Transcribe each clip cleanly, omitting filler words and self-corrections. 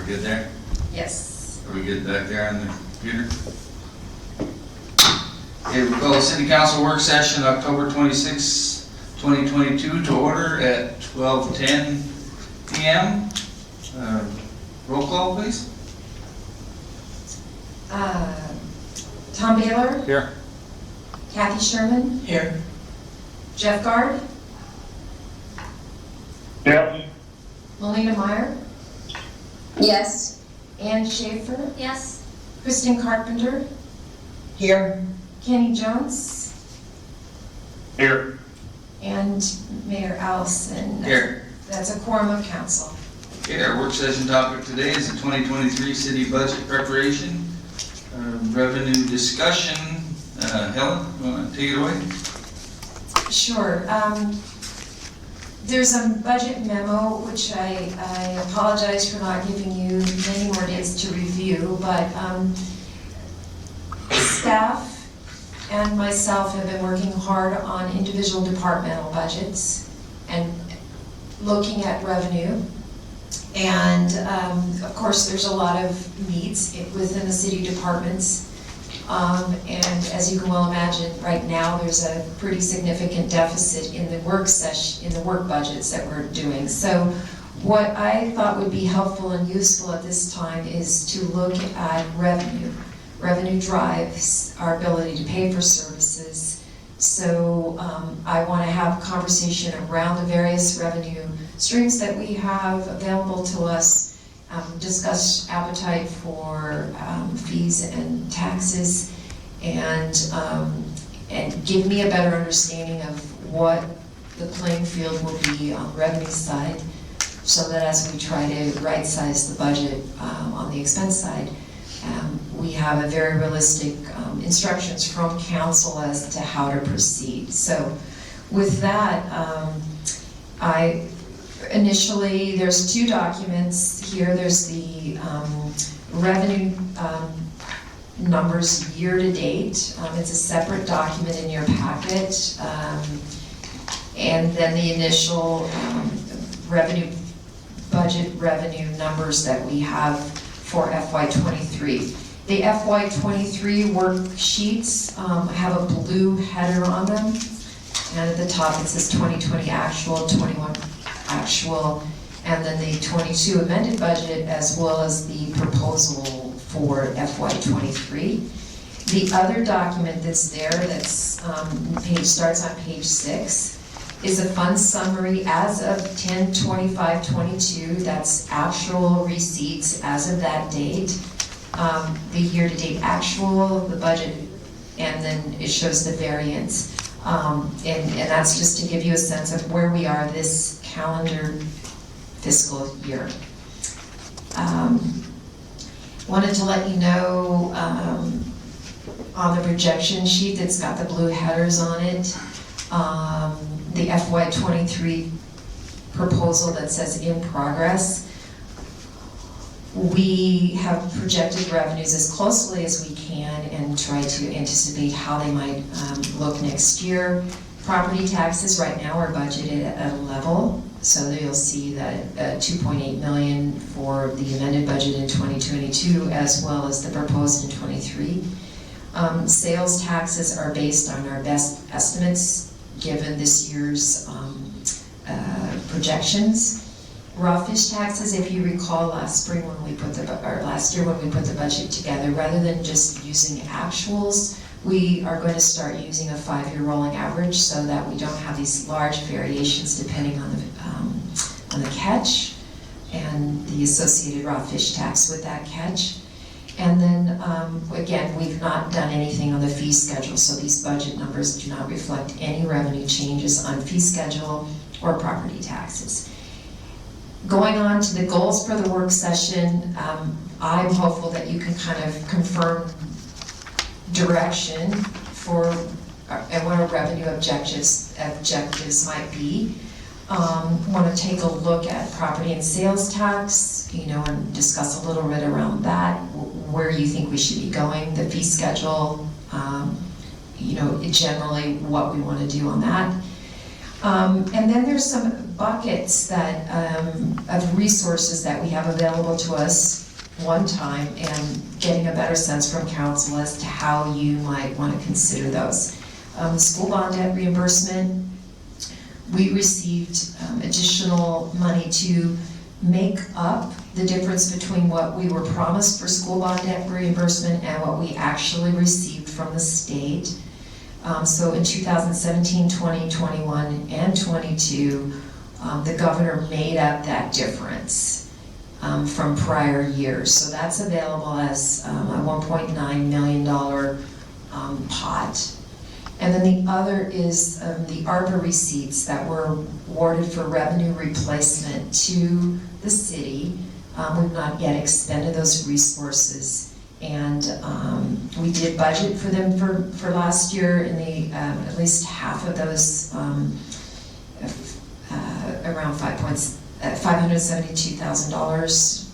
We're good there? Yes. Are we good back there on the computer? Okay, we'll call the city council work session October 26, 2022 to order at 12:10 p.m. Roll call, please. Tom Baylor, Here. Kathy Sherman, Here. Jeff Gard, Yes. Melina Meyer, Yes. Ann Schaefer, Yes. Kristen Carpenter, Here. Kenny Jones, Here. and Mayor Allison. Here. That's a quorum of council. Okay, our work session topic today is the 2023 city budget preparation, revenue discussion. Helen, you want to take it away? Sure. There's a budget memo, which I apologize for not giving you many more days to review, but staff and myself have been working hard on individual departmental budgets and looking at revenue. And of course, there's a lot of needs within the city departments. And as you can well imagine, right now there's a pretty significant deficit in the work session, in the work budgets that we're doing. So what I thought would be helpful and useful at this time is to look at revenue. Revenue drives our ability to pay for services. So I want to have a conversation around the various revenue streams that we have available to us. Discuss appetite for fees and taxes, and give me a better understanding of what the playing field will be on the revenue side, so that as we try to right-size the budget on the expense side, we have a very realistic instructions from council as to how to proceed. So with that, initially, there's two documents here. There's the revenue numbers year to date. It's a separate document in your packet. And then the initial budget revenue numbers that we have for FY23. The FY23 worksheets have a blue header on them. And at the top it says 2020 actual, 21 actual, and then the 22 amended budget, as well as the proposal for FY23. The other document that's there, that's starts on page 6, is a fund summary as of 10/25/22. That's actual receipts as of that date, the year-to-date actual, the budget, and then it shows the variance. And that's just to give you a sense of where we are this calendar fiscal year. Wanted to let you know on the projection sheet that's got the blue headers on it, the FY23 proposal that says in progress. We have projected revenues as closely as we can and try to anticipate how they might look next year. Property taxes right now are budgeted at a level, so you'll see that 2.8 million for the amended budget in 2022, as well as the proposed in 23. Sales taxes are based on our best estimates given this year's projections. Raw fish taxes, if you recall last year when we put the budget together, rather than just using actuals, we are going to start using a 5-year rolling average so that we don't have these large variations depending on the catch and the associated raw fish tax with that catch. And then again, we've not done anything on the fee schedule, so these budget numbers do not reflect any revenue changes on fee schedule or property taxes. Going on to the goals for the work session, I'm hopeful that you can kind of confirm direction for and what our revenue objectives might be. Want to take a look at property and sales tax, and discuss a little bit around that, where you think we should be going, the fee schedule, generally what we want to do on that. And then there's some buckets that, of resources that we have available to us one time, and getting a better sense from council as to how you might want to consider those. The school bond debt reimbursement, we received additional money to make up the difference between what we were promised for school bond debt reimbursement and what we actually received from the state. So in 2017, 20, 21, and 22, the governor made up that difference from prior years. So that's available as a $1.9 million pot. And then the other is the ARPA receipts that were awarded for revenue replacement to the city. We've not yet expended those resources. And we did budget for them for last year, in the at least half of those, around $572,000.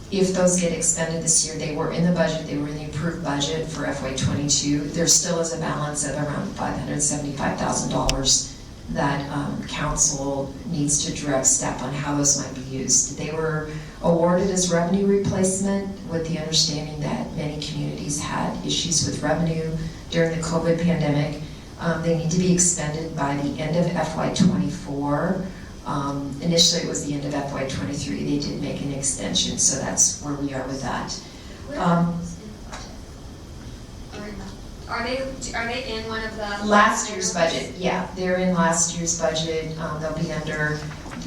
If those get expended this year, they were in the budget, they were in the approved budget for FY22. There still is a balance of around $575,000 that council needs to direct step on how those might be used. They were awarded as revenue replacement with the understanding that many communities had issues with revenue during the COVID pandemic. They need to be expended by the end of FY24. Initially it was the end of FY23. They did make an extension, so that's where we are with that. Are they in one of the Last year's budget, yeah, they're in last year's budget. They'll be under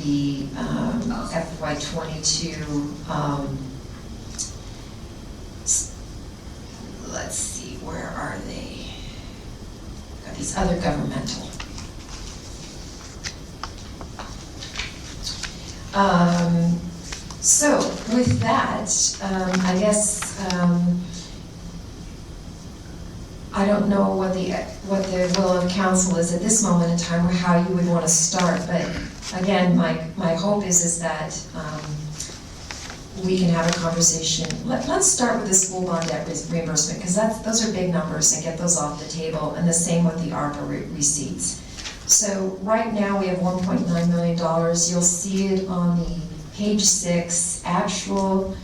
the FY22. Let's see, where are they? Got these other governmental. So with that, I guess I don't know what the will of council is at this moment in time, or how you would want to start. But again, my hope is that we can have a conversation. Let's start with the school bond debt reimbursement, because those are big numbers, and get those off the table. And the same with the ARPA receipts. So right now we have $1.9 million. You'll see it on the page 6, actual,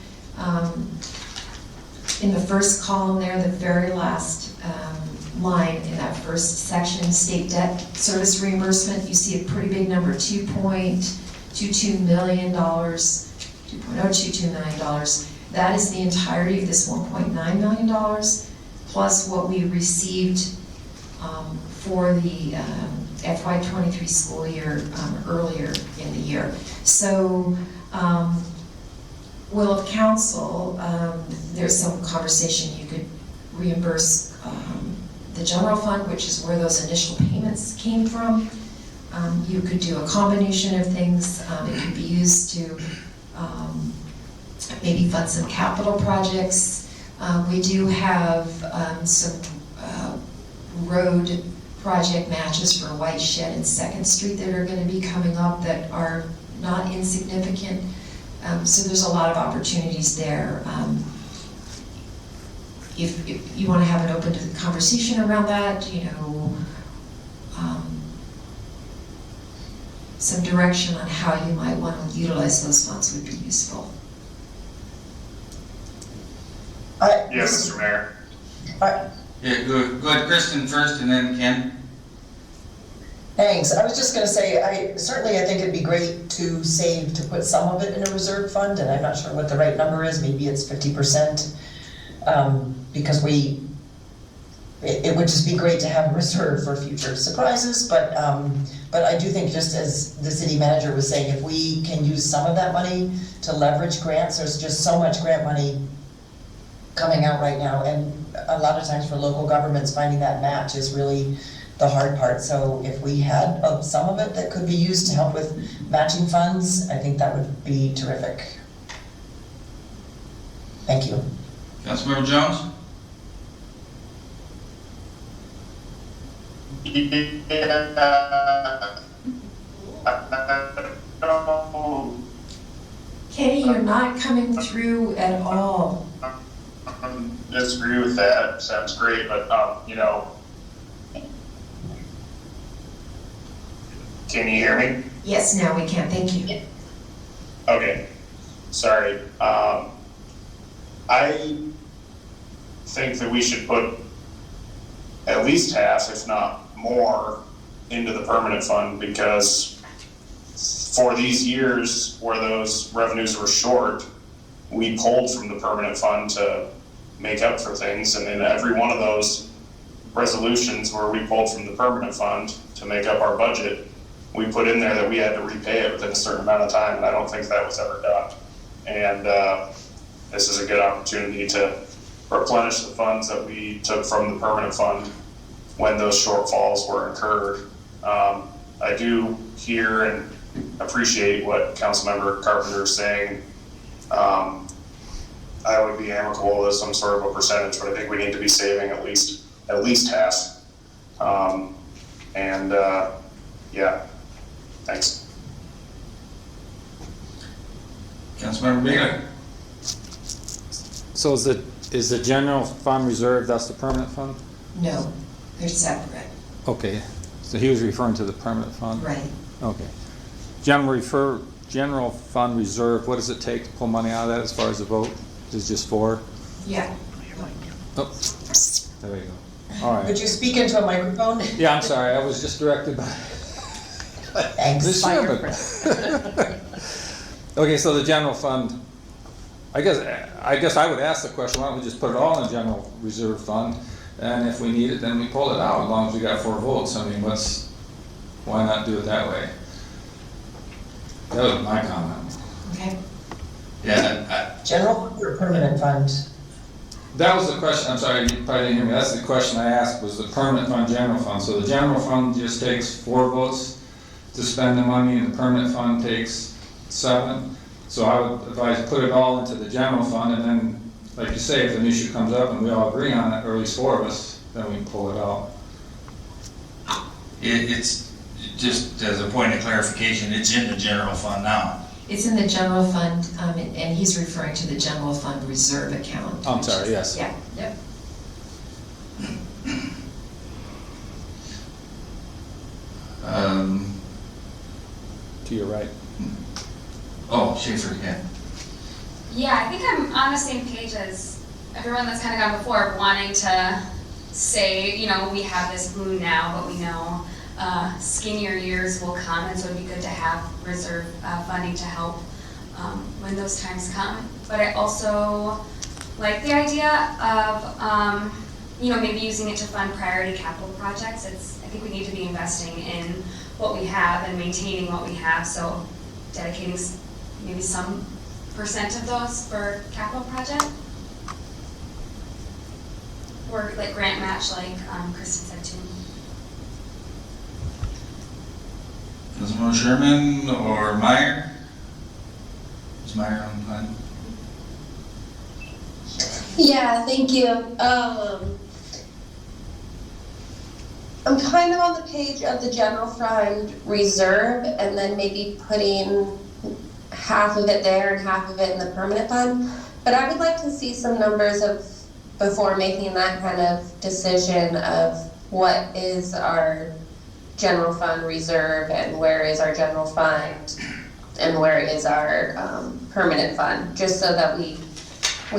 in the first column there, the very last line in that first section, state debt service reimbursement. You see a pretty big number, $2.22 million, $2.022 million. That is the entirety of this $1.9 million, plus what we received for the FY23 school year earlier in the year. So, will of council, there's some conversation. You could reimburse the general fund, which is where those initial payments came from. You could do a combination of things. It could be used to maybe fund some capital projects. We do have some road project matches for White Shed and 2nd Street that are going to be coming up that are not insignificant. So there's a lot of opportunities there. If you want to have an open conversation around that, some direction on how you might want to utilize those funds would be useful. Yes, Mr. Mayor. Yeah, go ahead, Kristen first, and then Ken. Thanks. I was just going to say, I think it'd be great to save, to put some of it in a reserve fund, and I'm not sure what the right number is. Maybe it's 50%, because it would just be great to have a reserve for future surprises. But I do think, just as the city manager was saying, if we can use some of that money to leverage grants, there's just so much grant money coming out right now, and a lot of times for local governments, finding that match is really the hard part. So if we had some of it that could be used to help with matching funds, I think that would be terrific. Thank you. Councilmember Jones? Kenny, you're not coming through at all. Disagree with that. Sounds great, but Can you hear me? Yes, now we can, thank you. Okay, sorry. I think that we should put at least half, if not more, into the permanent fund, because for these years where those revenues were short, we pulled from the permanent fund to make up for things, and in every one of those resolutions where we pulled from the permanent fund to make up our budget, we put in there that we had to repay it within a certain amount of time, and I don't think that was ever done. And this is a good opportunity to replenish the funds that we took from the permanent fund when those shortfalls were incurred. I do hear and appreciate what Councilmember Carpenter is saying. I would be amicable with some sort of a percentage, but I think we need to be saving at least half. Yeah, thanks. Councilmember Bailey? So is the general fund reserve, that's the permanent fund? No, they're separate, Okay, so he was referring to the permanent fund? right. Okay. General fund reserve, what does it take to pull money out of that as far as the vote? Is it just 4? Yeah. Oh, there we go. All Would right. you speak into a microphone? Yeah, I'm sorry, I was just directed by Thanks. the chairman. Okay, so the general fund, I guess I would ask the question, why don't we just put it all in the general reserve fund? And if we need it, then we pull it out, as long as we got 4 votes. I mean, why not do it that way? That was my comment. Okay. Yeah, General fund or permanent fund? That was the question, I'm sorry, you probably didn't hear me, that's the question I asked, was the permanent fund, general fund. So the general fund just takes 4 votes to spend the money, and the permanent fund takes 7. So I would advise put it all into the general fund, and then, like you say, if an issue comes up and we all agree on it, or at least 4 of us, then we can pull it out. it's just as a point of clarification, it's in the general fund now. It's in the general fund, and he's referring to the general fund reserve account. I'm sorry, yes. Yeah, yep. To your right. Oh, Schaefer, yeah. Yeah, I think I'm on the same page as everyone that's kind of gone before, wanting to say, you know, we have this boon now, but we know skinnier years will come, and so it'd be good to have reserve funding to help when those times come. But I also like the idea of, you know, maybe using it to fund priority capital projects. I think we need to be investing in what we have and maintaining what we have, so dedicating maybe some percent of those for capital project. Or like grant match, like Kristen said too. Councilmember Sherman or Meyer? Is Meyer on the line? Yeah, thank you. I'm kind of on the page of the general fund reserve, and then maybe putting half of it there and half of it in the permanent fund. But I would like to see some numbers before making that kind of decision of what is our general fund reserve and where is our general fund and where is our permanent fund, just so that we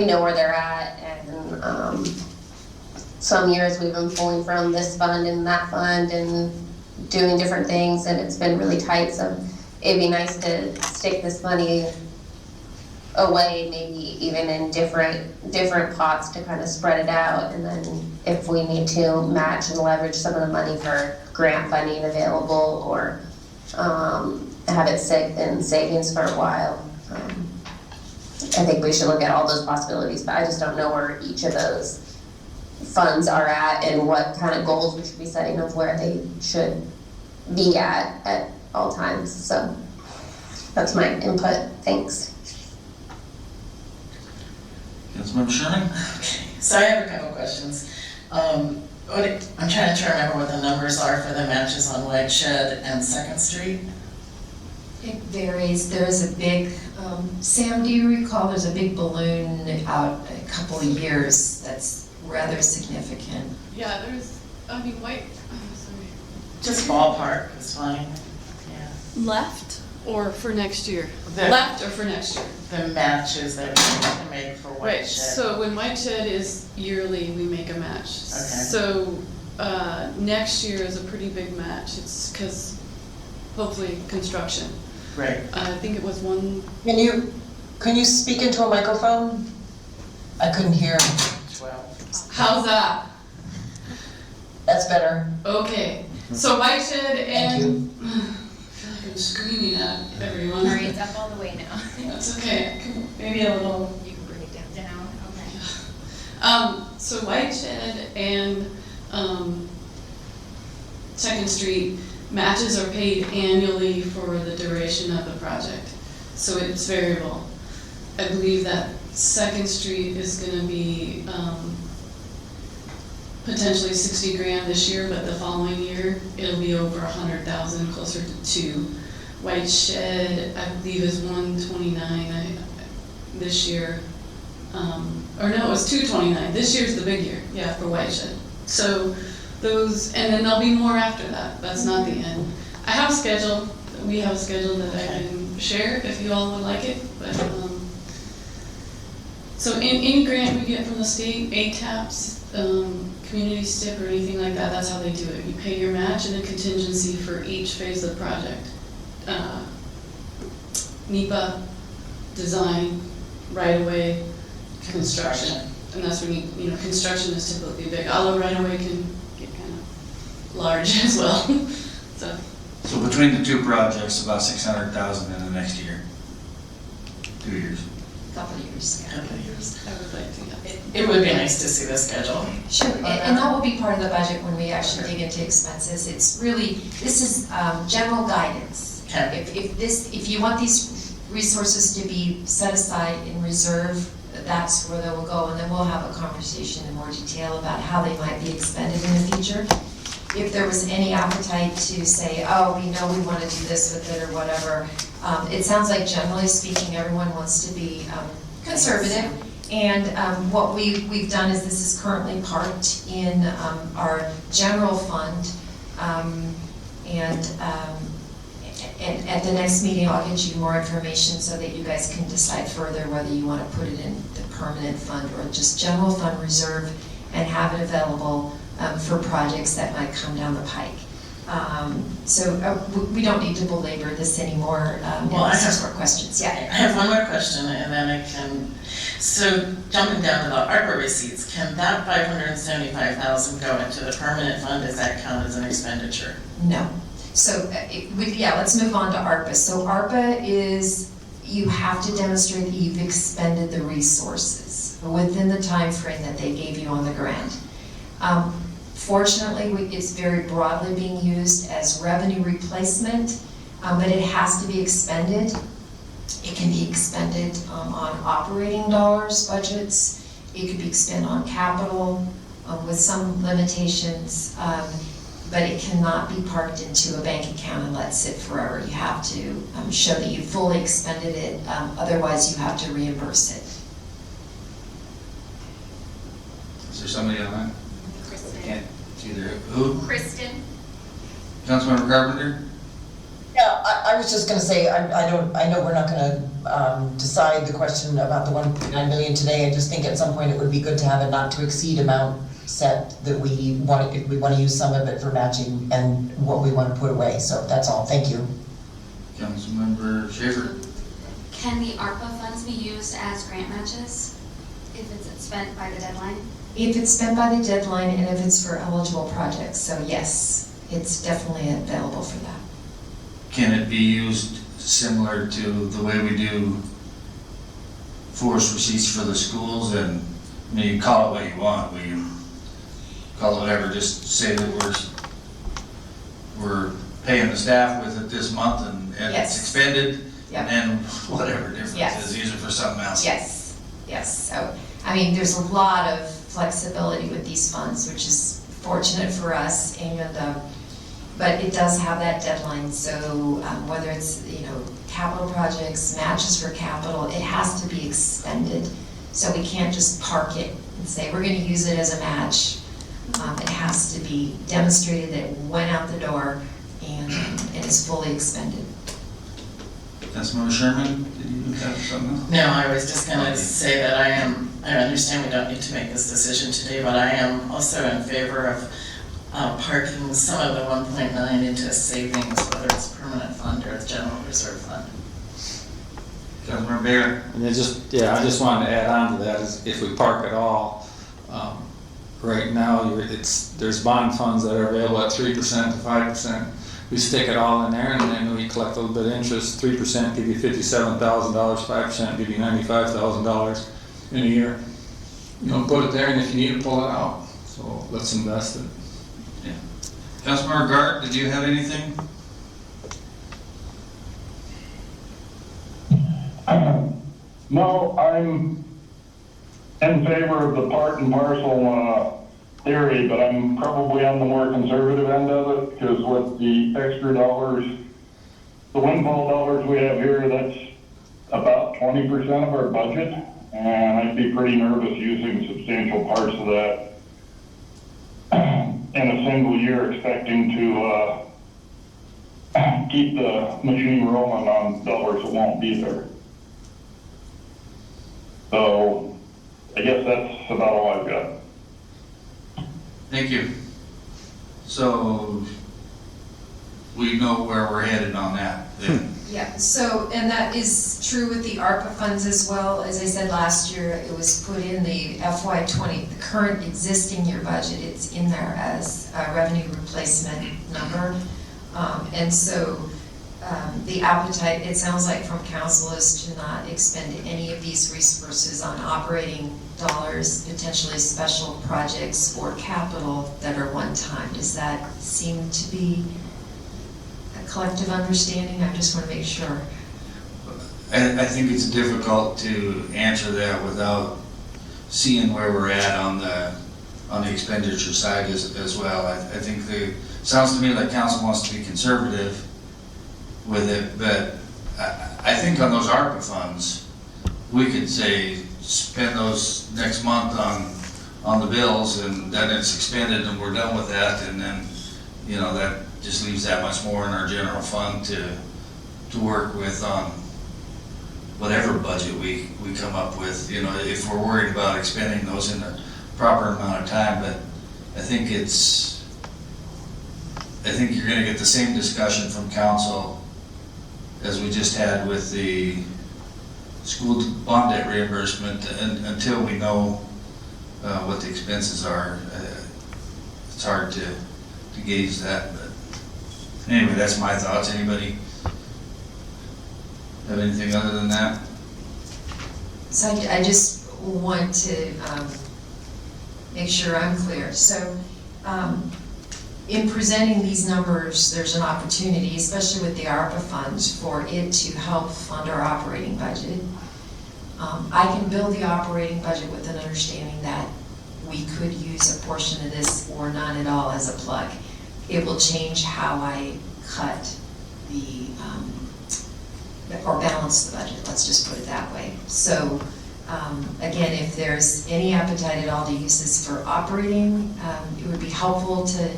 know where they're at. And some years we've been pulling from this fund and that fund and doing different things, and it's been really tight, so it'd be nice to stick this money away, maybe even in different pots to kind of spread it out, and then if we need to match and leverage some of the money for grant funding available, or have it sit in savings for a while. I think we should look at all those possibilities, but I just don't know where each of those funds are at and what kind of goals we should be setting of where they should be at all times. So that's my input. Thanks. Councilmember Sherman? So I have a couple questions. I'm trying to remember what the numbers are for the matches on White Shed and 2nd Street. It varies. There's a big, Sam, do you recall, there's a big balloon out a couple of years that's rather significant. Yeah, there's, I mean, sorry. Just ballpark is fine. left or for next year? The- Left or for next year? The matches that we need to make for Right, Whiteshed. so when Whiteshed is yearly, we make a match. Okay. So, next year is a pretty big match, it's because hopefully construction. Right. I think it was one, Can you speak into a microphone? I couldn't hear. 12. how's that? That's better. Okay, so Whiteshed Thank and. you. I feel like I'm screaming at everyone. Sorry, it's up all the way now. That's okay, maybe a little. You can bring it down. Okay. So Whiteshed and, Second Street, matches are paid annually for the duration of the project. So it's variable. I believe that Second Street is gonna be, potentially 60 grand this year, but the following year, it'll be over 100,000, closer to 2. Whiteshed, I believe, is 129 this year. Or no, it's 229. This year's the big year, yeah, for Whiteshed. So those, and then there'll be more after that. That's not the end. I have a schedule. We have a schedule that I can share if you all would like it. But so any grant we get from the state, ACAPS, community STIP or anything like that, that's how they do it. You pay your match and a contingency for each phase of the project. NEPA, design, right of way, construction. And that's when construction is typically big, although right of way can get kind of large as well. So between the two projects, about 600,000 in the next year, 2 years. Couple of years. Couple of years. I would like to, yeah. It would be nice to see the schedule. Sure, and that will be part of the budget when we actually dig into expenses. It's really, this is general guidance. Okay. If you want these resources to be set aside in reserve, that's where they will go, and then we'll have a conversation in more detail about how they might be expended in the future. If there was any appetite to say, oh, we know we want to do this with it or whatever, it sounds like generally speaking, everyone wants to be conservative. And what we've done is this is currently parked in our general fund. And at the next meeting, I'll get you more information so that you guys can decide further whether you want to put it in the permanent fund or just general fund reserve and have it available for projects that might come down the pike. So we don't need to belabor this anymore. Well, I unless there's have- more questions. I Yeah. have one more question, and then I can, so jumping down to the ARPA receipts, can that 575,000 go into the permanent fund? Does that count as an expenditure? No. So, let's move on to ARPA. So ARPA is, you have to demonstrate that you've expended the resources within the time frame that they gave you on the grant. Fortunately, it's very broadly being used as revenue replacement, but it has to be expended. It can be expended on operating dollars, budgets. It could be expended on capital with some limitations. But it cannot be parked into a bank account and let sit forever. You have to show that you fully expended it, otherwise you have to reimburse it. Is there somebody on that? Kristen. Can't see there. Who? Kristen. Councilmember Carpenter? Yeah, I was just gonna say, I know we're not gonna decide the question about the 1.9 million today. I just think at some point it would be good to have a not to exceed amount set that we want, if we want to use some of it for matching and what we want to put away. So that's all, thank you. Councilmember Schaefer? Can the ARPA funds be used as grant matches if it's spent by the deadline? If it's spent by the deadline and if it's for eligible projects, so yes, it's definitely available for that. Can it be used similar to the way we do forced receipts for the schools? And I mean, you call it what you want, we call it whatever, just say that we're paying the staff with it this month and Yes. it's expended, Yep. and then whatever difference Yes. is, use it for something else. Yes, yes. So, I mean, there's a lot of flexibility with these funds, which is fortunate for us, and but it does have that deadline. So whether it's capital projects, matches for capital, it has to be expended. So we can't just park it and say we're going to use it as a match. It has to be demonstrated that it went out the door and is fully expended. Councilmember Sherman, did you have something? No, I was just gonna say that I understand we don't need to make this decision today, but I am also in favor of parking some of the 1.9 into savings, whether it's permanent fund or the general reserve fund. Councilmember Baer? And I just wanted to add on to that, is if we park at all, right now, there's bond funds that are available at 3% to 5%. We stick it all in there and then we collect a little bit of interest. 3% give you $57,000, 5% give you $95,000 in a year. You know, put it there and if you need to pull it out. So let's invest it. Yeah. Councilmember Gart, did you have anything? No, I'm in favor of the part and parcel theory, but I'm probably on the more conservative end of it, because with the extra dollars, the windfall dollars we have here, that's about 20% of our budget, and I'd be pretty nervous using substantial parts of that in a single year, expecting to keep the machine rolling on dollars that won't be there. So I guess that's about all I've got. Thank you. So we know where we're headed on that then. Yeah, so, and that is true with the ARPA funds as well. As I said last year, it was put in the FY20, the current existing year budget, it's in there as a revenue replacement number. And so the appetite, it sounds like from council, is to not expend any of these resources on operating dollars, potentially special projects or capital that are one-time. Does that seem to be a collective understanding? I just want to make sure. I think it's difficult to answer that without seeing where we're at on the expenditure side as well. I think sounds to me like council wants to be conservative with it, but I think on those ARPA funds, we could say spend those next month on the bills, and then it's expended and we're done with that, and then, you know, that just leaves that much more in our general fund to work with on whatever budget we come up with, you know, if we're worried about expending those in the proper amount of time. But I think you're gonna get the same discussion from council as we just had with the school bond debt reimbursement, and until we know what the expenses are, it's hard to gauge that. But anyway, that's my thoughts. Anybody have anything other than that? So I just want to make sure I'm clear. So in presenting these numbers, there's an opportunity, especially with the ARPA funds, for it to help fund our operating budget. I can build the operating budget with an understanding that we could use a portion of this or none at all as a plug. It will change how I cut or balance the budget, let's just put it that way. So again, if there's any appetite at all to use this for operating, it would be helpful to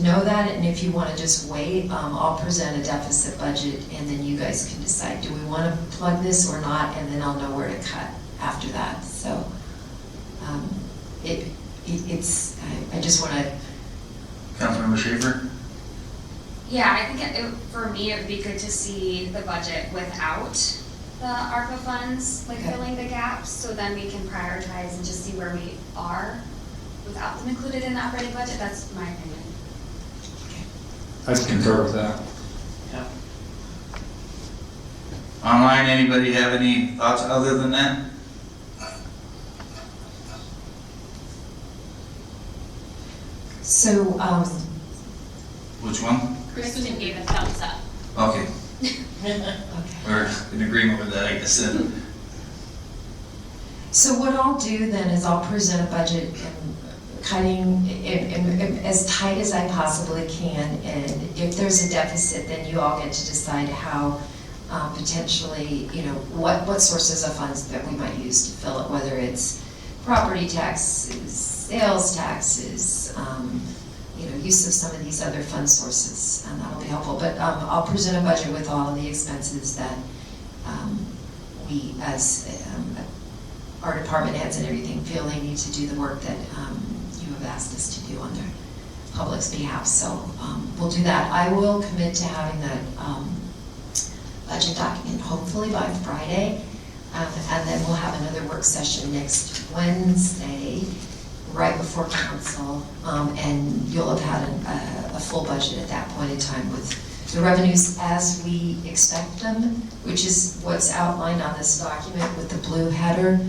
know that, and if you want to just wait, I'll present a deficit budget and then you guys can decide, do we want to plug this or not, and then I'll know where to cut after that. So I just want to. Councilmember Schaefer? Yeah, I think for me, it would be good to see the budget without the ARPA funds, like filling the gaps, so then we can prioritize and just see where we are without them included in the operating budget. That's my opinion. I concur with that. Yeah. Online, anybody have any thoughts other than that? So, Which one? Kristen gave a thumbs up. Okay, okay. we're in agreement with that, I guess then. So what I'll do then is I'll present a budget and cutting as tight as I possibly can, and if there's a deficit, then you all get to decide how potentially, you know, what sources of funds that we might use to fill it, whether it's property taxes, sales taxes, you know, use of some of these other fund sources, and that'll be helpful. But I'll present a budget with all of the expenses that we, as our department heads and everything, feel they need to do the work that you have asked us to do on the public's behalf. So we'll do that. I will commit to having that budget document hopefully by Friday. And then we'll have another work session next Wednesday, right before council. And you'll have had a full budget at that point in time with the revenues as we expect them, which is what's outlined on this document with the blue header.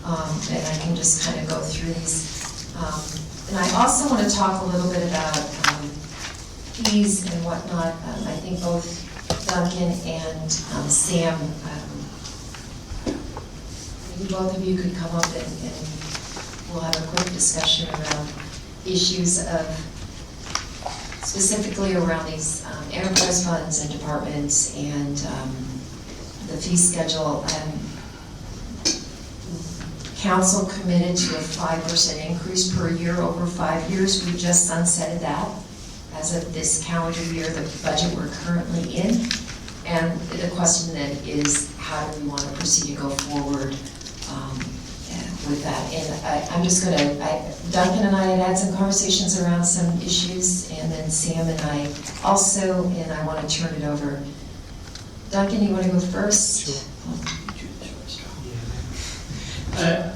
And I can just kind of go through these. And I also want to talk a little bit about fees and whatnot. I think both Duncan and Sam, maybe both of you could come up and we'll have a quick discussion around issues of, specifically around these enterprise funds and departments and the fee schedule. Council committed to a 5% increase per year over 5 years. We just sunsetted that as of this calendar year, the budget we're currently in. And the question then is, how do we want to proceed to go forward with that? And I'm just gonna, Duncan and I had some conversations around some issues, and then Sam and I also, and I want to turn it over. Duncan, you want to go first? Sure.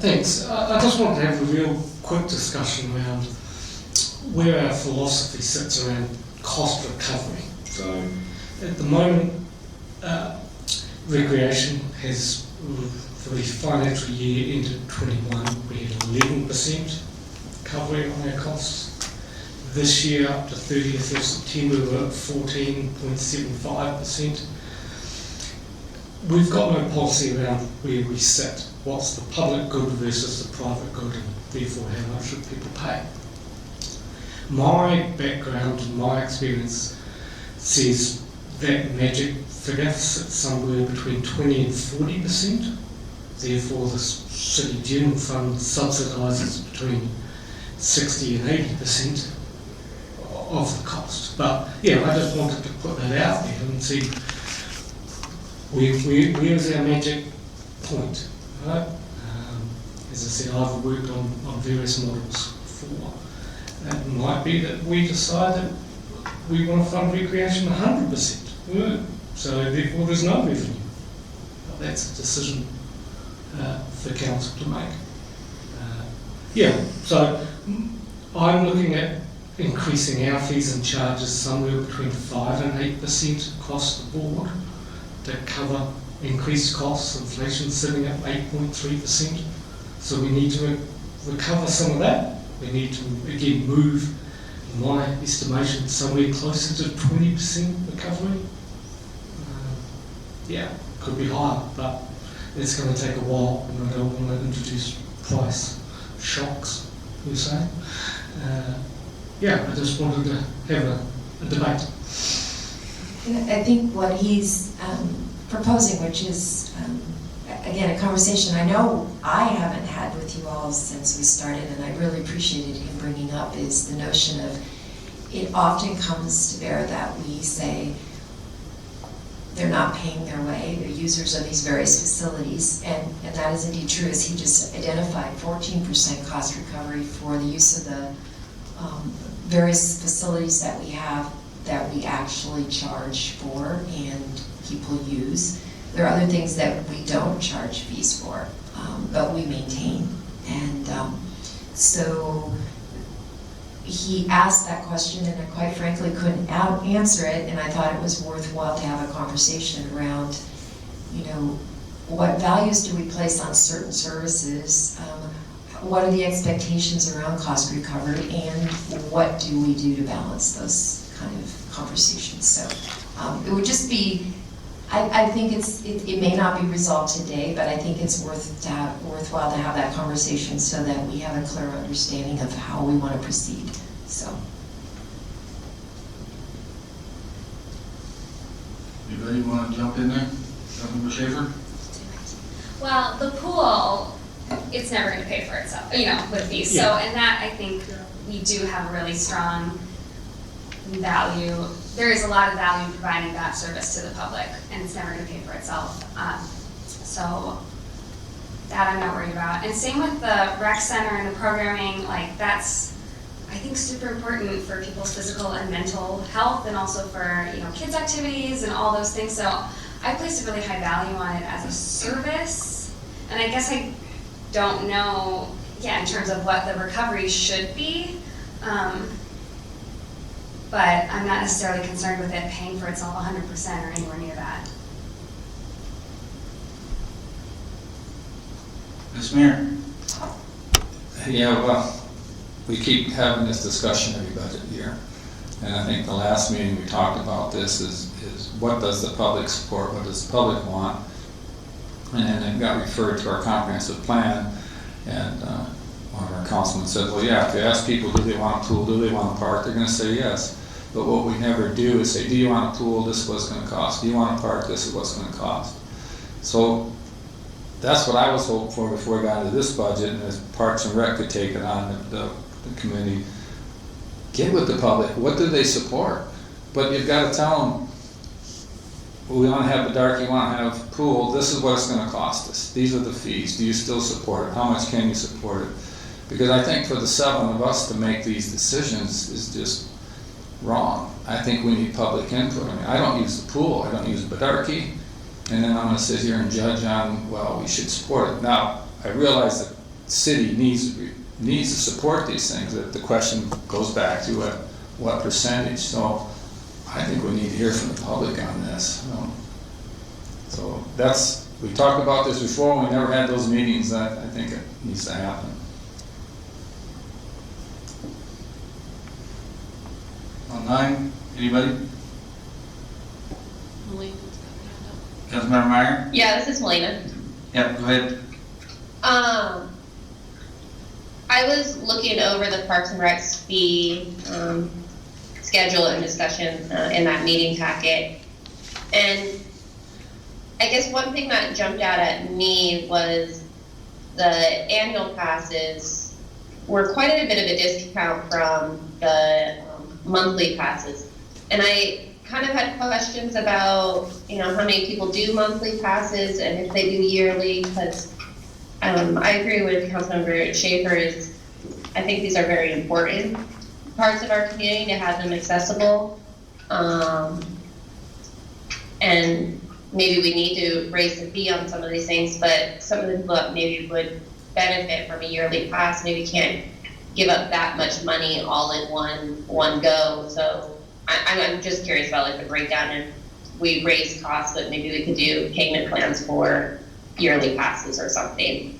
Thanks. I just want to have a real quick discussion around where our philosophy sits around cost recovery. So at the moment, recreation has, for the financial year into 21, we had 11% recovery on our costs. This year, up to 30th of September, we're at 14.75%. We've got no policy around where we sit. What's the public good versus the private good, and therefore how much should people pay? My background and my experience says that magic figure sits somewhere between 20 and 40%. Therefore, the city general fund subsidises between 60 and 80% of the cost. But yeah, I just wanted to put that out there and see where's our magic point, right? As I said, I've worked on various models before. It might be that we decide that we want to fund recreation 100%. Right? So therefore there's no revenue. But that's a decision for council to make. So I'm looking at increasing our fees and charges somewhere between 5 and 8% across the board to cover increased costs. Inflation sitting at 8.3%. So we need to recover some of that. We need to, again, move, in my estimation, somewhere closer to 20% recovery. Could be higher, but it's going to take a while, and I don't want to introduce price shocks, per se. I just wanted to have a debate. I think what he's proposing, which is, again, a conversation I know I haven't had with you all since we started, and I really appreciated him bringing up, is the notion of, it often comes to bear that we say they're not paying their way, they're users of these various facilities, and that is indeed true, as he just identified, 14% cost recovery for the use of the various facilities that we have that we actually charge for and people use. There are other things that we don't charge fees for, but we maintain. And so he asked that question, and I quite frankly couldn't answer it, and I thought it was worthwhile to have a conversation around, what values do we place on certain services? What are the expectations around cost recovery, and what do we do to balance those kind of conversations? So it would just be, I think it may not be resolved today, but I think it's worthwhile to have that conversation so that we have a clear understanding of how we want to proceed. So. Anybody want to jump in there? Councilmember Schaefer? Well, the pool, it's never going to pay for itself, with these. So, and that, I think we do have a really strong there is a lot of value in providing that service to the public, and it's never gonna pay for itself. So that I'm not worried about. And same with the rec center and the programming, like that's, I think, super important for people's physical and mental health, and also for, you know, kids' activities and all those things. So I placed a really high value on it as a service, and I guess I don't know, in terms of what the recovery should be. But I'm not necessarily concerned with it paying for itself 100% or anywhere near that. Ms. Mayor? Yeah, well, we keep having this discussion every budget year. And I think the last meeting we talked about this is what does the public support, what does the public want? And then it got referred to our comprehensive plan, and one of our councilmen said, well, yeah, if you ask people, do they want a pool, do they want a park, they're gonna say yes. But what we never do is say, do you want a pool, this is what it's gonna cost. Do you want a park, this is what it's gonna cost. So that's what I was hoping for before we got into this budget, and as Parks and Rec could take it on, the committee, get with the public, what do they support? But you've got to tell them, well, we want to have a dark, you want to have a pool, this is what it's going to cost us. These are the fees, do you still support it? How much can you support it? Because I think for the 7 of us to make these decisions is just wrong. I think we need public input. I mean, I don't use the pool, I don't use Bedarkie, and then I'm going to sit here and judge on, well, we should support it. Now, I realize that the city needs to support these things, that the question goes back to what percentage. So I think we need to hear from the public on this. So that's, we talked about this before, we never had those meetings. I think it needs to happen. Online, anybody? Melina's got her hand up. Councilmember Meyer? Yeah, this is Melina. Yep, go ahead. I was looking over the Parks and Rec's fee schedule and discussion in that meeting packet. And I guess one thing that jumped out at me was the annual passes were quite a bit of a discount from the monthly passes. And I kind of had questions about, you know, how many people do monthly passes and if they do yearly, because I agree with Councilmember Schaefer. I think these are very important parts of our community to have them accessible. And maybe we need to raise the fee on some of these things, but some of the people that maybe would benefit from a yearly pass maybe can't give up that much money all in one go. So I'm just curious about like the breakdown, and we raise costs, but maybe we could do payment plans for yearly passes or something.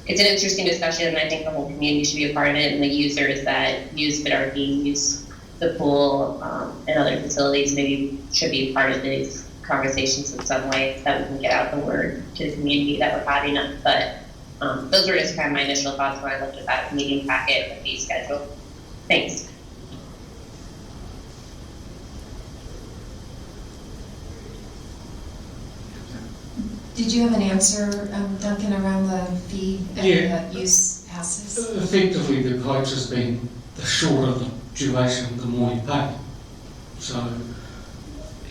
It's an interesting discussion, and I think the whole community should be a part of it, and the users that use Bedarkie, use the pool, and other facilities maybe should be part of these conversations in some way, that we can get out the word to the community that we're having them. But those were just kind of my initial thoughts when I looked at that meeting packet and the fee schedule. Thanks. Did you have an answer, Duncan, around the fee and the use passes? Effectively, the approach has been the shorter the duration, the more you pay. So,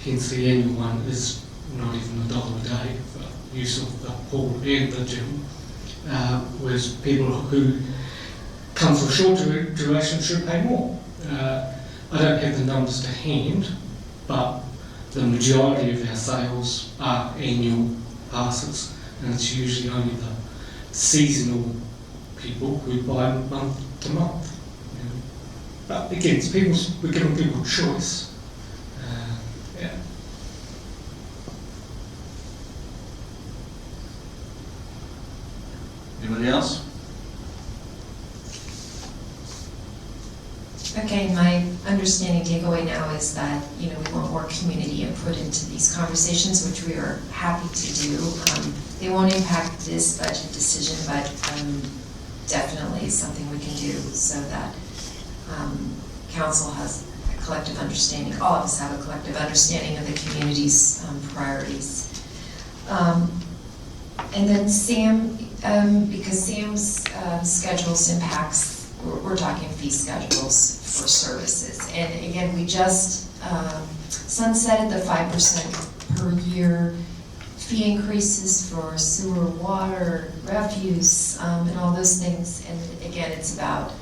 hence the annual one is not even $1 a day for use of the pool and the gym. Whereas people who come for a short duration should pay more. I don't have the numbers to hand, but the majority of our sales are annual passes, and it's usually only the seasonal people who buy month to month. But again, we're giving people choice. Yeah. Anybody else? Okay, my understanding takeaway now is that, you know, we want more community input into these conversations, which we are happy to do. They won't impact this budget decision, but definitely something we can do so that council has a collective understanding, all of us have a collective understanding of the community's priorities. And then Sam, because Sam's schedules impacts we're talking fee schedules for services. And again, we just sunsetted the 5% per year fee increases for sewer, water, refuse, and all those things. And again, it's about,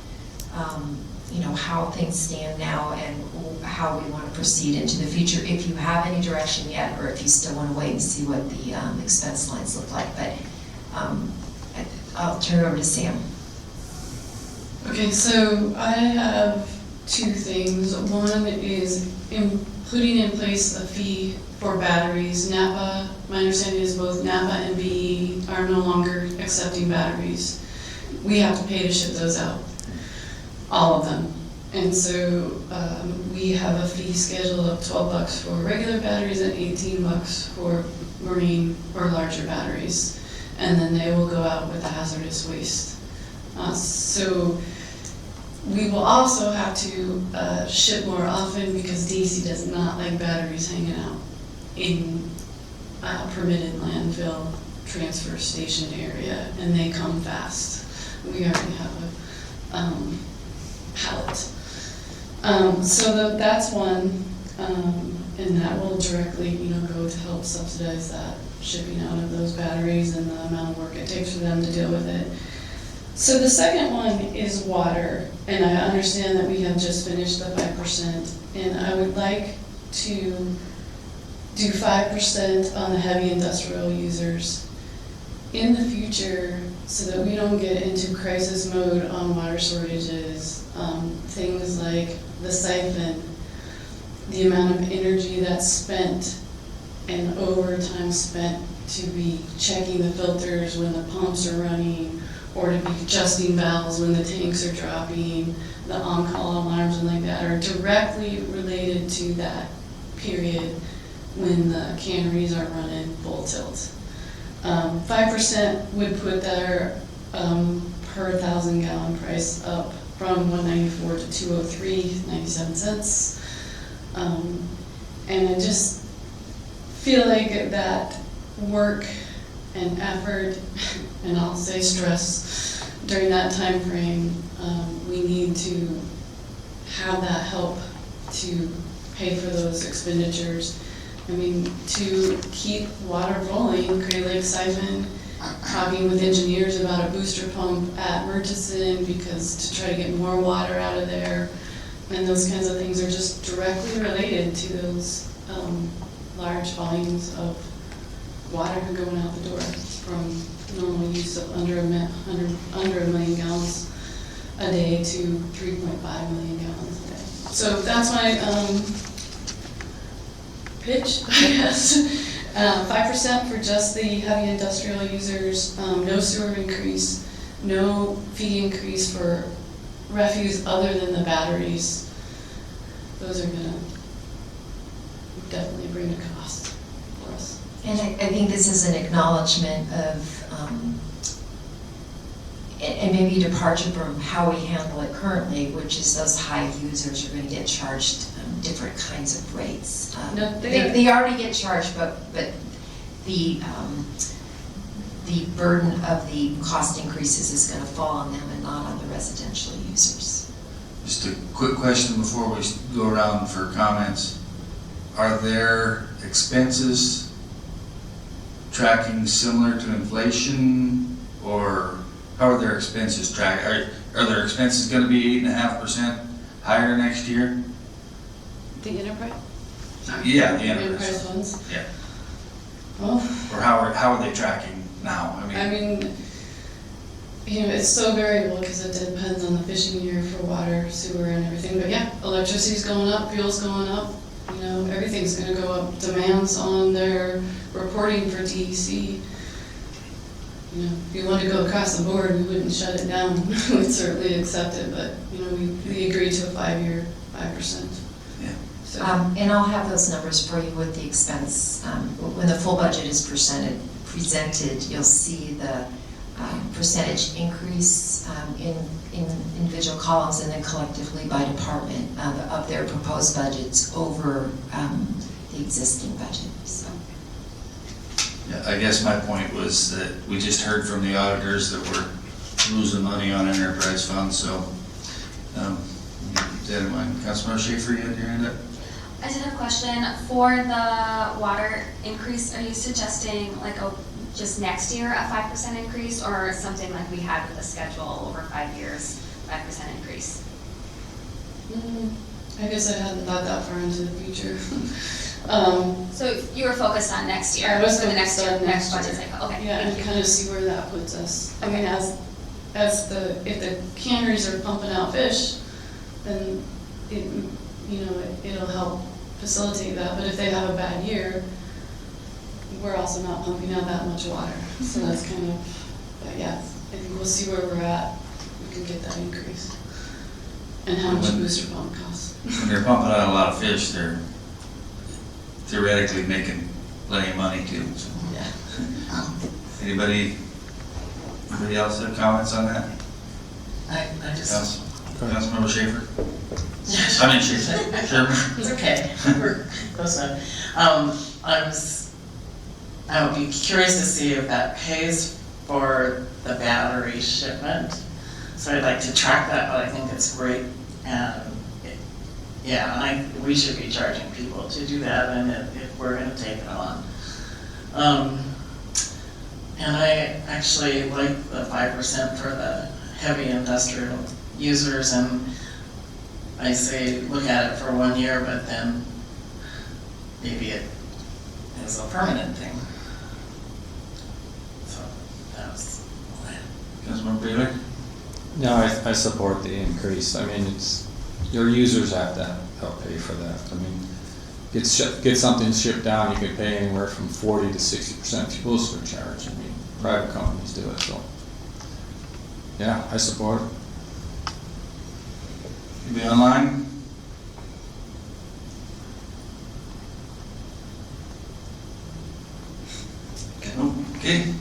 you know, how things stand now and how we want to proceed into the future. If you have any direction yet, or if you still want to wait and see what the expense lines look like. But I'll turn it over to Sam. Okay, so I have two things. One is putting in place a fee for batteries. Napa, my understanding is both Napa and BE are no longer accepting batteries. We have to pay to ship those out, all of them. And so we have a fee schedule of $12 for regular batteries and $18 for marine or larger batteries. And then they will go out with the hazardous waste. So we will also have to ship more often because DC does not like batteries hanging out in permitted landfill transfer station area, and they come fast. We already have a pallet. So that's one, and that will directly, you know, go to help subsidize that shipping out of those batteries and the amount of work it takes for them to deal with it. So the second one is water, and I understand that we have just finished the 5%, and I would like to do 5% on the heavy industrial users in the future so that we don't get into crisis mode on water shortages. Things like the siphon, the amount of energy that's spent and overtime spent to be checking the filters when the pumps are running, or to be adjusting valves when the tanks are dropping, the on-call alarms and like that are directly related to that period when the canneries are running full tilt. 5% would put their per 1,000 gallon price up from $1.94 to $2.03.97. And I just feel like that work and effort, and I'll say stress, during that time frame, we need to have that help to pay for those expenditures. I mean, to keep water rolling, Crater Lake Siphon, talking with engineers about a booster pump at Murchison because to try to get more water out of there, and those kinds of things are just directly related to those large volumes of water going out the door from normal use of under a million gallons a day to 3.5 million gallons a day. So that's my pitch, I guess. 5% for just the heavy industrial users, no sewer increase, no fee increase for refuse other than the batteries. Those are gonna definitely bring a cost for us. And I think this is an acknowledgement of, and maybe a departure from how we handle it currently, which is those high users are going to get charged different kinds of rates. No, they already get charged, but the burden of the cost increases is going to fall on them and not on the residential users. Just a quick question before we go around for comments. Are their expenses tracking similar to inflation, or how are their expenses tracked? Are their expenses going to be 8.5% higher next year? The enterprise? Yeah, the Enterprise enterprise. ones? Yeah. Well, Or how are they tracking now? I mean, you know, it's so variable because it depends on the fishing year for water, sewer, and everything. But yeah, electricity's going up, fuel's going up. You know, everything's going to go up. Demands on their reporting for DEC. You know, if you want to go across the board, we wouldn't shut it down. We'd certainly accept it, but you know, we agreed to a 5-year 5%. Yeah. So. And I'll have those numbers for you with the expense. When the full budget is presented, you'll see the percentage increase in individual columns and then collectively by department of their proposed budgets over the existing budget. So. Yeah, I guess my point was that we just heard from the auditors that we're losing money on enterprise funds, so Keep that in mind. Councilmember Schaefer, you had your hand up? I did have a question. For the water increase, are you suggesting like just next year a 5% increase, or something like we had with the schedule over 5 years, 5% increase? I guess I hadn't thought that far into the future. So you were focused on next year, I was for the next focused on next next budget year. cycle, okay, Yeah, thank and you. kind of see where that puts us. I mean, if the canneries are pumping out fish, then it'll help facilitate that. But if they have a bad year, we're also not pumping out that much water. So that's kind of, but yeah, I think we'll see where we're at. We can get that increase. And how much a booster pump costs. When they're pumping out a lot of fish, they're theoretically making plenty of money too, so. Yeah. Anybody else have comments on that? I just, Councilmember Schaefer? I mean, Sherman? it's okay, we're close enough. I would be curious to see if that pays for the battery shipment. So I'd like to track that, but I think it's great, and we should be charging people to do that, and if we're gonna take it on. And I actually like the 5% for the heavy industrial users, and I say look at it for 1 year, but then maybe it is a permanent thing. So that was Councilmember Bailey? No, I support the increase. I mean, your users have to help pay for that. I mean, get something shipped down, you could pay anywhere from 40 to 60% fuel surcharge. I mean, private companies do it, so. Yeah, I support it. Anybody online? Okay.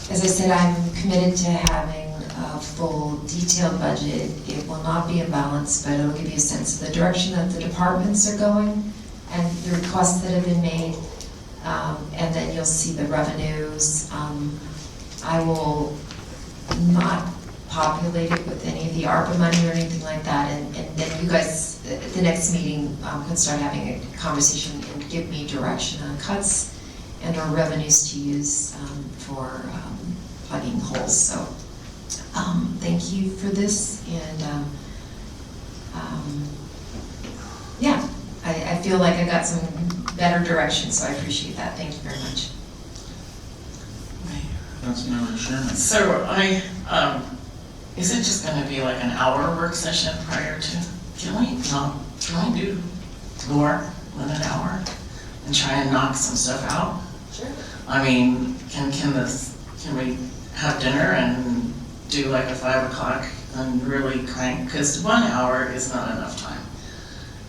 As I said, I'm committed to having a full detailed budget. It will not be a balance, but it'll give you a sense of the direction that the departments are going and the requests that have been made. And then you'll see the revenues. I will not populate it with any of the ARPA money or anything like that, and then you guys, at the next meeting, can start having a conversation and give me direction on cuts and or revenues to use for plugging holes. So thank you for this, and yeah, I feel like I got some better direction, so I appreciate that. Thank you very much. Councilmember Sherman? So is it just gonna be like an hour work session prior to, can we do more than an hour and try and knock some stuff out? Sure. I mean, can we have dinner and do like a 5 o'clock and really crank, because 1 hour is not enough time.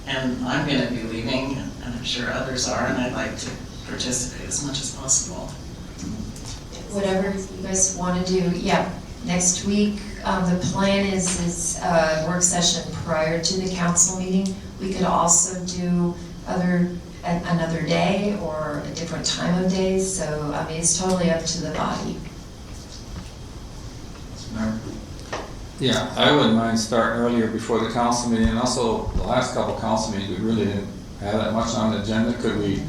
And I'm gonna be leaving, and I'm sure others are, and I'd like to participate as much as possible. Whatever you guys want to do, yeah. Next week, the plan is a work session prior to the council meeting. We could also do another day or a different time of day, so I mean, it's totally up to the body. Yeah, I wouldn't mind starting earlier before the council meeting, and also the last couple council meetings, we really didn't have that much on the agenda. Could we,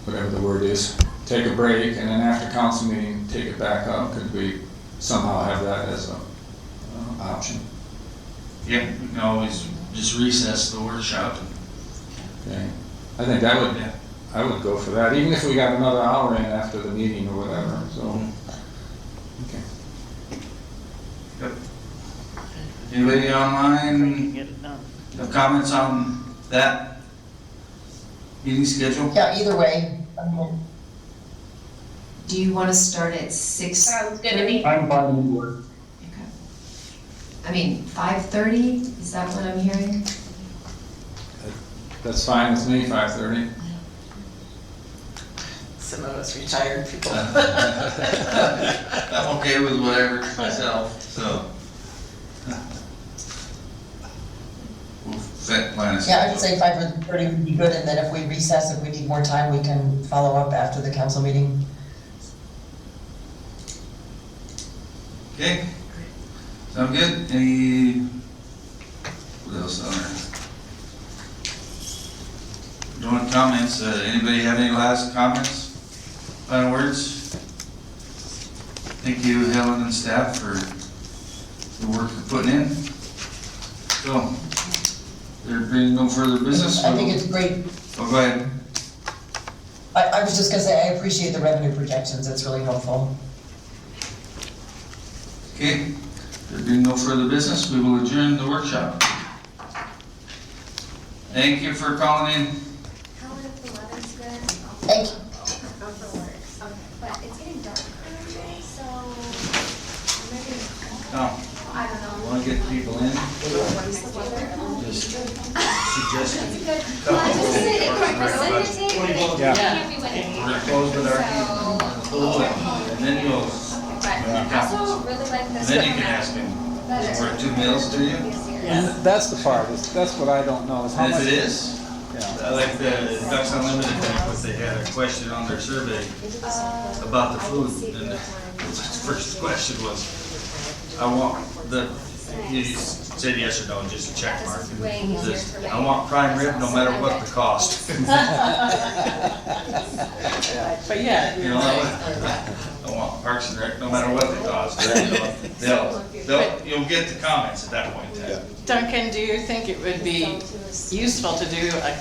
whatever the word is, take a break, and then after council meeting, take it back up? Could we somehow have that as a option? Yeah, we can always just recess the workshop. Okay, I think I would go for that, even if we got another hour in after the meeting or whatever, so. Okay. Yep. Anybody online have comments on that meeting schedule? Yeah, either way. Do you want to start at 6? Sounds good to me. I'm fine with it. Okay. I mean, 5:30, is that what I'm hearing? That's fine with me, 5:30. Some of us retired people. I'm okay with whatever myself, so. We'll plan a Yeah, I'd schedule. say 5:30 would be good, and then if we recess, if we need more time, we can follow up after the council meeting. Okay, sound good? Any, what else on there? Doing comments, anybody have any last comments, final words? Thank you, Helen and staff, for the work you're putting in. So, there being no further business. I think it's great. Oh, go ahead. I was just gonna say, I appreciate the revenue projections, it's really helpful. Okay, there being no further business, we will adjourn the workshop. Thank you for calling in. Helen, if the weather's good, Thank you. I'll go for work. Okay. But it's getting dark today, so maybe, Now, I don't know. want to get people in? What is the weather? Just suggestion. It's good. Well, I just said it can facilitate, but it can't be windy. We're gonna close with our people in the pool, and then you'll, But I also really like and this then you can format ask him, better. is it 2 meals to you? And that's the part, that's what I don't know, is how And much. if it is, Yeah. like the Ducks Unlimited thing, but they had a question on their survey about the food, and the first question was, I want the, you said yes or no, just a check mark. Just, I want prime rib no matter what the cost. But yeah, You you're know, right. I want Parks and Rec no matter what the cost. You'll get the comments at that point in time. Duncan, do you think it would be useful to do a